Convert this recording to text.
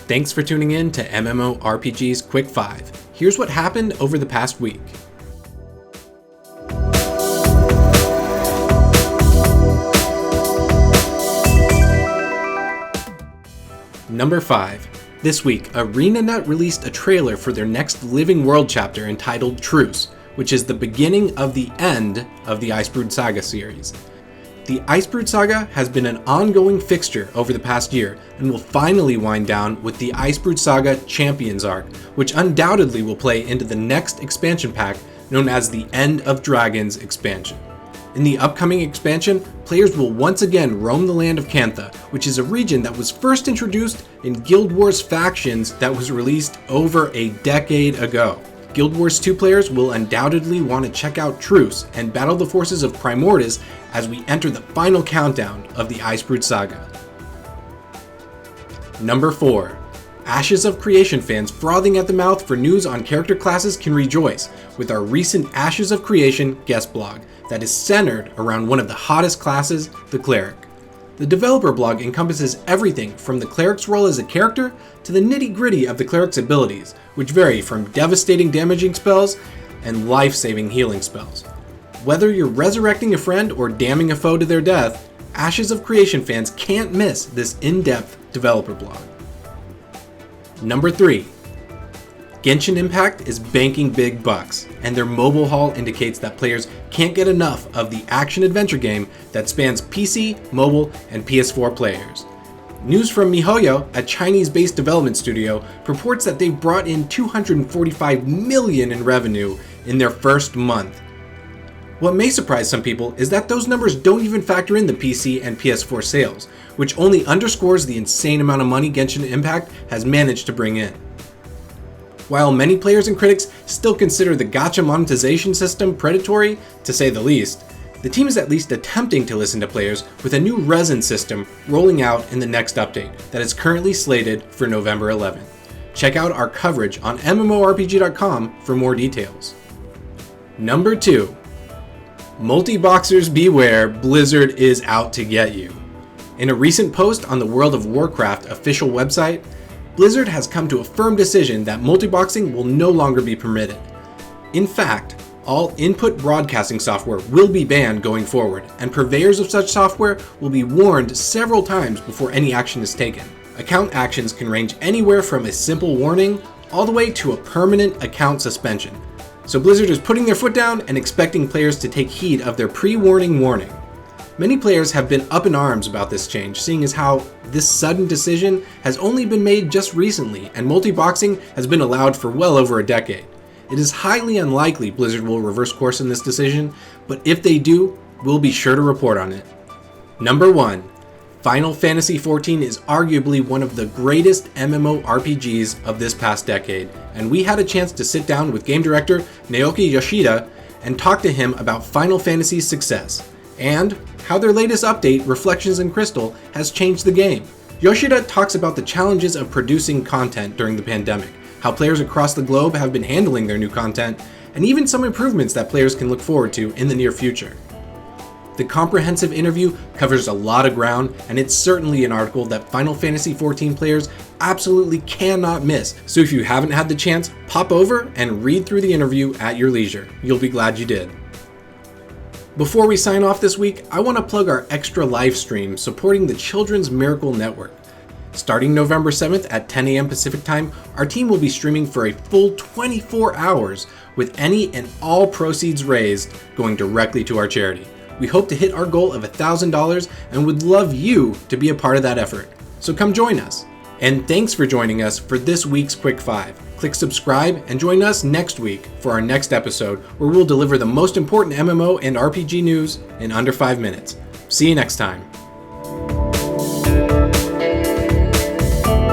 Thanks for tuning in to MMORPG's Quick 5. Here's what happened over the past week. Number 5. This week, ArenaNet released a trailer for their next Living World chapter entitled Truce, which is the beginning of the end of the Icebrood Saga series. The Icebrood Saga has been an ongoing fixture over the past year and will finally wind down with the Icebrood Saga Champions arc, which undoubtedly will play into the next expansion pack known as the End of Dragons expansion. In the upcoming expansion, players will once again roam the land of Cantha, which is a region that was first introduced in Guild Wars Factions that was released over a decade ago. Guild Wars 2 players will undoubtedly want to check out Truce and battle the forces of Primordus as we enter the final countdown of the Icebrood Saga. Number 4. Ashes of Creation fans frothing at the mouth for news on character classes can rejoice with our recent Ashes of Creation guest blog that is centered around one of the hottest classes, the Cleric. The developer blog encompasses everything from the Cleric's role as a character to the nitty-gritty of the Cleric's abilities, which vary from devastating damaging spells and life-saving healing spells. Whether you're resurrecting a friend or damning a foe to their death, Ashes of Creation fans can't miss this in-depth developer blog. Number 3. Genshin Impact is banking big bucks, and their mobile haul indicates that players can't get enough of the action-adventure game that spans PC, mobile, and PS4 players. News from MiHoYo, a Chinese-based development studio, purports that they've brought in $245 million in revenue in their first month. What may surprise some people is that those numbers don't even factor in the PC and PS4 sales, which only underscores the insane amount of money Genshin Impact has managed to bring in. While many players and critics still consider the gacha monetization system predatory, to say the least, the team is at least attempting to listen to players with a new resin system rolling out in the next update that is currently slated for November 11th. Check out our coverage on MMORPG.com for more details. Number 2. Multiboxers beware, Blizzard is out to get you. In a recent post on the World of Warcraft official website, Blizzard has come to a firm decision that multiboxing will no longer be permitted. In fact, all input broadcasting software will be banned going forward, and purveyors of such software will be warned several times before any action is taken. Account actions can range anywhere from a simple warning all the way to a permanent account suspension. So Blizzard is putting their foot down and expecting players to take heed of their pre-warning warning. Many players have been up in arms about this change, seeing as how this sudden decision has only been made just recently, and multiboxing has been allowed for well over a decade. It is highly unlikely Blizzard will reverse course in this decision, but if they do, we'll be sure to report on it. Number 1. Final Fantasy XIV is arguably one of the greatest MMORPGs of this past decade, and we had a chance to sit down with game director Naoki Yoshida and talk to him about Final Fantasy's success, and how their latest update, Reflections in Crystal, has changed the game. Yoshida talks about the challenges of producing content during the pandemic, how players across the globe have been handling their new content, and even some improvements that players can look forward to in the near future. The comprehensive interview covers a lot of ground, and it's certainly an article that Final Fantasy XIV players absolutely cannot miss, so if you haven't had the chance, pop over and read through the interview at your leisure. You'll be glad you did. Before we sign off this week, I want to plug our extra live stream supporting the Children's Miracle Network. Starting November 7th at 10 a.m. Pacific Time, our team will be streaming for a full 24 hours with any and all proceeds raised going directly to our charity. We hope to hit our goal of $1,000 and would love you to be a part of that effort. So come join us. And thanks for joining us for this week's Quick 5. Click subscribe and join us next week for our next episode where we'll deliver the most important MMO and RPG news in under 5 minutes. See you next time.